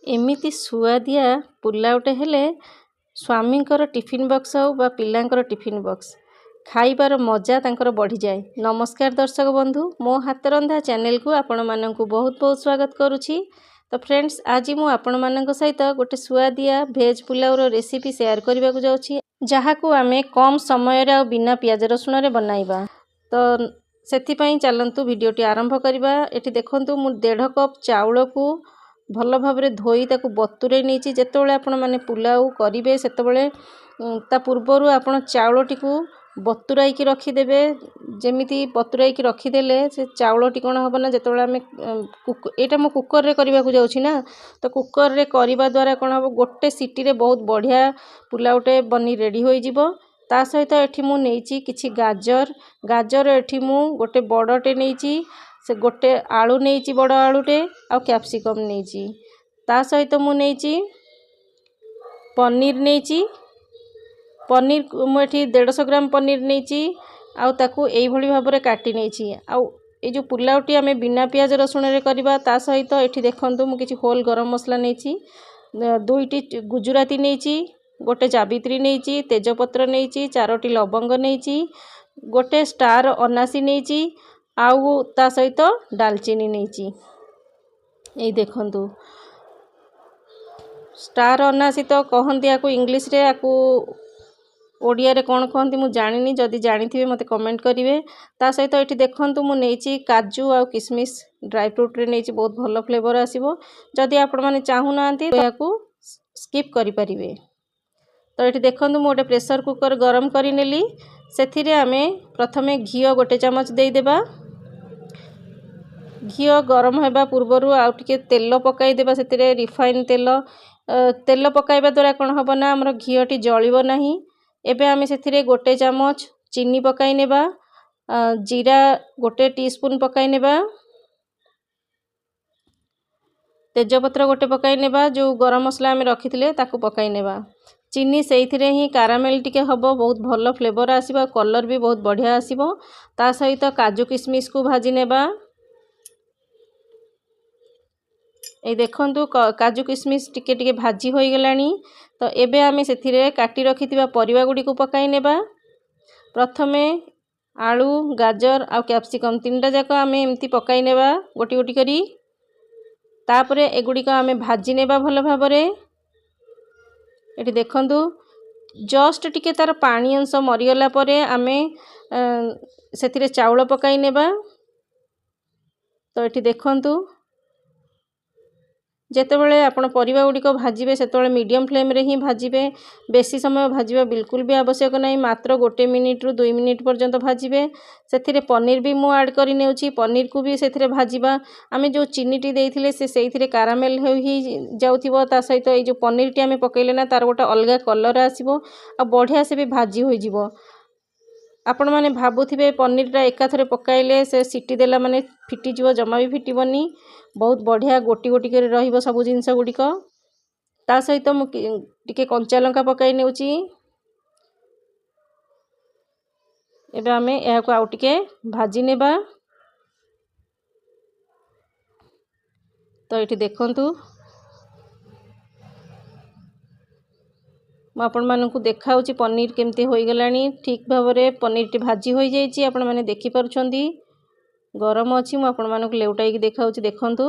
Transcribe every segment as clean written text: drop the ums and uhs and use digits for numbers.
एमिति सुआदिया पुलावटे हेले स्वामींकर टिफिन बक्स हो बा पिलांकर टिफिन बक्स खाइबार मजा तांकर बढ़ी जाए। नमस्कार दर्शक बंधु, मो हाथ रंधा चैनल को आपण माननकु बहुत बहुत स्वागत करुछि। तो फ्रेंड्स, आज मु आपण माननक सहित गोटे सुआदिया भेज पुलाव रो रेसिपी शेयर करबा को जाउछि, जहाकू आमे कम समय रे बिना प्याज रसुण रे बनाइबा। तो सेथि पई चलंतु वीडियोटी आरंभ करबा। एठी देखंतु मु 1.5 कप चाउल को भल भाव धोई ताकू बतुरे नहीं। जितेबाला आपण मैंने पुलाव करेंगे सेतबले ता पूर्वर आपण चाउलटी को बतुराई रखिदेवे। जमीती बतुराई रखिदेले से चाउलटी कौन हम ना जिते आम यहाँ मो कुकर रे करने को जाऊँगी ना, तो कुकर रे करने द्वारा कौन हम गोटे सीटी रे बहुत बढ़िया पुलावटे बनी रेडी हो जिवो। ता सहित एठी मु नेइची किछि गाजर एठी मु गोटे बड़टे नेइची, से गोटे आलू नेइची बड़ आलूटे आ कैप्सिकम नेइची। ता सहित मु नेइची पनीर नेइची। पनीर मु एठी 150 ग्राम पनीर नेइची आ ताकू एई भली भाबरे काटी नेइची। आ ए जो पुलावटी आमे बिना प्याज रसुण रे करबा, ता सहित एठी देखंतु मु किछि होल गरम मसला नेइची, 2टी गुजराती नेइची, गोटे जावित्री नेइची, तेजपत्र नेइची, 4टी लवंग नेइची, गोटे स्टार अनासी नेइची, आउ ता सहित डालचीनी नेइची। एई देखंतु स्टार अनासी तो कहंती आकू इंग्लिश रे, आकू ओडिया रे कोन कहंती मु जानिनी, जदि जानिथिबे मते कमेंट करिवे। ता सहित एठी देखंतु मु नेइची काजू आ किशमिश ड्राई फ्रूट रे नेइची, बहुत भलो फ्लेवर आसीबो। जदि आपण माने चाहू नांती तो याकू स्किप करि परिबे। तो एठी देखंतु मु गोटे प्रेशर कुकर गरम करि नेली। सेथिरे आमे प्रथमे घियो गोटे चमच देई देबा। घियो गरम होगा पूर्वर आउ टिके तेल पकाई देबा। सेतिरे रिफाइन तेल पकाइबा द्वारा कौन हम ना हमर घियोटी जलिबो नाही। एबे आमे सेतिरे गोटे चमच चीनी पकाई नेबा, जीरा गोटे टीस्पून पकाई नेबा, तेजपत्र गोटे पकाई नेबा, जो गरम मसला आमे रखिथिले ताकू पकाई नेबा। चीनी सेइथिरे ही कारामेल टिके हबो, बहुत भलो फ्लेवर आसीबो, कलर भी बहुत बढ़िया आसीबो। ता सहित काजू किशमिश को भाजी नेबा। ए देखंतु काजू किशमिश टिके टिके भाजी होई गलानी। तो एबे आमे सेथिरे काटी रखिथिबा परिबा गुडी को पकाई नेबा। प्रथमे आलू, गाजर आ कैप्सिकम 3टा जाक आमे एमती पकाई नेबा गोटी गोटी करी। तापरे एगुडी को आमे भाजी नेबा भलो भाबरे। एठी देखंतु जस्ट टिके तार पानी अंश मरिगला परे आमे सेथिरे चाउल पकाई नेबा। तो एठी देखंतु जेतेबेले आपण परिबा गुडिको भाजिबे सेतेबेले मीडियम फ्लेम रे ही भाजिबे। बेसी समय भाजिबा बिल्कुल भी आवश्यक नहीं, मात्र 1 मिनिट रु 2 मिनिट पर्यंत भाजिबे। सेथिरे पनीर भी मु ऐड करि नेउची, पनीर को भी सेथिरे भाजिबा। आमे जो चीनीटी देइथिले से सेथिरे कारामेल होई जाउथिबो। ता सहित ए जो पनीरटी आमे पकैले ना, तार गोटा अलगा कलर आसीबो आ बढ़िया से भी भाजी होई जिवो। आपण माने भाबुथिबे पनीरटा एकाथरे पकाइले से सीटी देला माने फिटी जिवो, जमा भी फिटिबनी। बहुत बढ़िया गोटी गोटी करे रहिबो सब जिंस गुडिक। ता सहित मु टिके कंचा लंका पकाई नेउची। एबे आमे एहा को आउ टिके भाजी नेबा। तो एठी देखंतु मु आपण मानकु देखाउची पनीर केमती होई गलानी। ठीक भाबरे पनीर टी भाजी होई जाईची, आपण माने देखि परछंती। गरम अछि, मु आपण मानकु लेउटाई कि देखाउची। देखंतु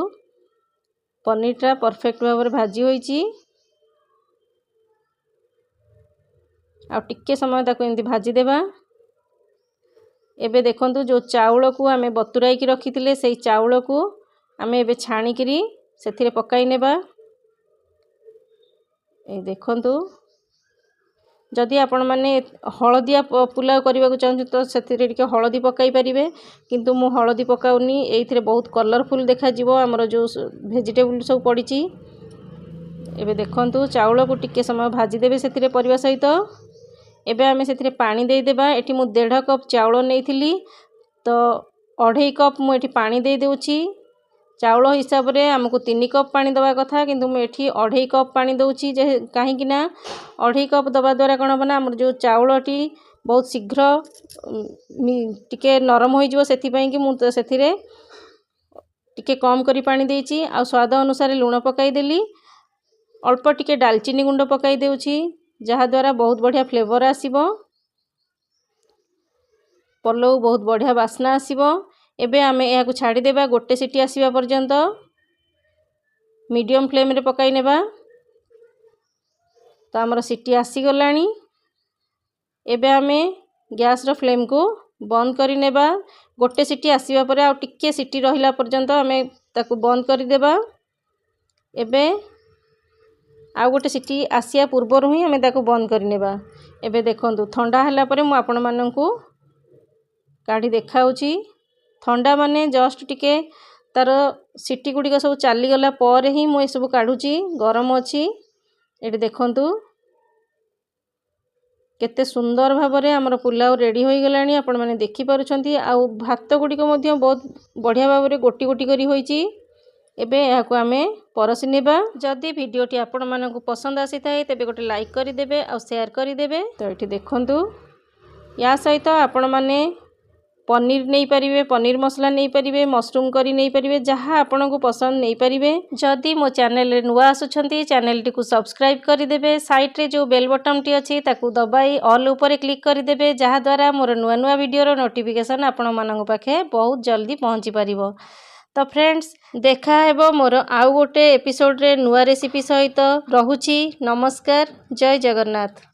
पनीरटा परफेक्ट भाबरे भाजी होईची। आ टिके समय ताको एमती भाजी देबा। एबे देखंतु जो चाउल को आमे बतुराई कि रखिथिले, सेई चाउल को आमे एबे छाणी किरी सेथिरे पकाई नेबा। ए देखंतु जदि आपण माने हळदिया पुलाव करबा को चाहू तो सेथिरे टिके हळदी पकाई परिबे, किंतु मु हळदी पकाउनी। एइथिरे बहुत कलरफुल देखा जिवो हमर जो वेजिटेबल सब पड़ीची। एबे देखंतु चाउल को टिके समय भाजी देबे सेथिरे परिबा सहित। एबे आमे सेथिरे पानी देई देबा। एठी मु 1.5 कप चाउल नेइथिली, तो 2.5 कप मु एठी पानी देई देउची। चाउल हिसाब रे हमको 3 कप पानी दवा कथा, किंतु मैं एठी 2.5 कप पानी दउची। जे काहे कि ना 2.5 कप दबा द्वारा कोन बना हमर जो चाउलटी बहुत शीघ्र टिके नरम होई जिवो। सेथि पई कि मु सेथिरे टिके कम करी पानी देइची। आ स्वाद अनुसार लूण पकाई देली। अल्प टिके डालचीनी गुंड पकाई देउछि जहाद्वारा बहुत बढ़िया फ्लेवर आसीबो। पलौ बहुत बढ़िया बास्ना आसीबो। एबे आमे या छाड़ी देबा गोटे सीटी आसीबा पर्यंत मीडियम फ्लेम रे पकाई नेबा। तो आमर सीटी आसी गलानी। एबे आमे गैस रो फ्लेम को बंद करि नेबा। गोटे सीटी आसीबा परे आ टिके सीटी रहिला पर्यंत आमे ताकू बंद करि देबा। एबे आ गोटे सीटी आसिया पूर्वरु ही आमे ताकू बंद करि नेबा। एबे देखंतु ठंडा हला परे मु आपण माननकू काढी देखाउची। ठंडा माने जस्ट टिके तार सीटी गुडी को सब चाली गला परे ही मु ए सब काढुची। गरम अछि। एठी देखंतु केते सुंदर भाबरे हमर पुलाव रेडी होई गलानी। आपण माने देखि पारुछंती। आ भात गुडी को मध्य बहुत बढ़िया भाबरे गोटी गोटी करी होईची। एबे याकू आमे परसी नेबा। जदि वीडियोटी आपण मानकू पसंद आसी थाए तेबे गोटे लाइक करि देबे आ शेयर करि देबे। तो एठी देखंतु या सहित आपण माने पनीर नहीं पारिबे, पनीर मसला नहीं पारिबे, मशरूम करी नहीं पारिबे, जहाँ आपण को पसंद नहीं पारिबे। जदि मो चैनल रे नुआ आसुछंती चैनल टी को सब्सक्राइब करि देबे। साइड रे जो बेल बटन टी अछि ताकू दबाई ऑल ऊपर क्लिक करि देबे जहाँ द्वारा मोर नुआ नुआ वीडियो रो नोटिफिकेशन आपण मानक पाखे बहुत जल्दी पहुंची पारिबो। तो फ्रेंड्स देखा हेबो मोर आउ गोटे एपिसोड रे नुआ रेसिपी सहित। रहुछि नमस्कार। जय जगन्नाथ।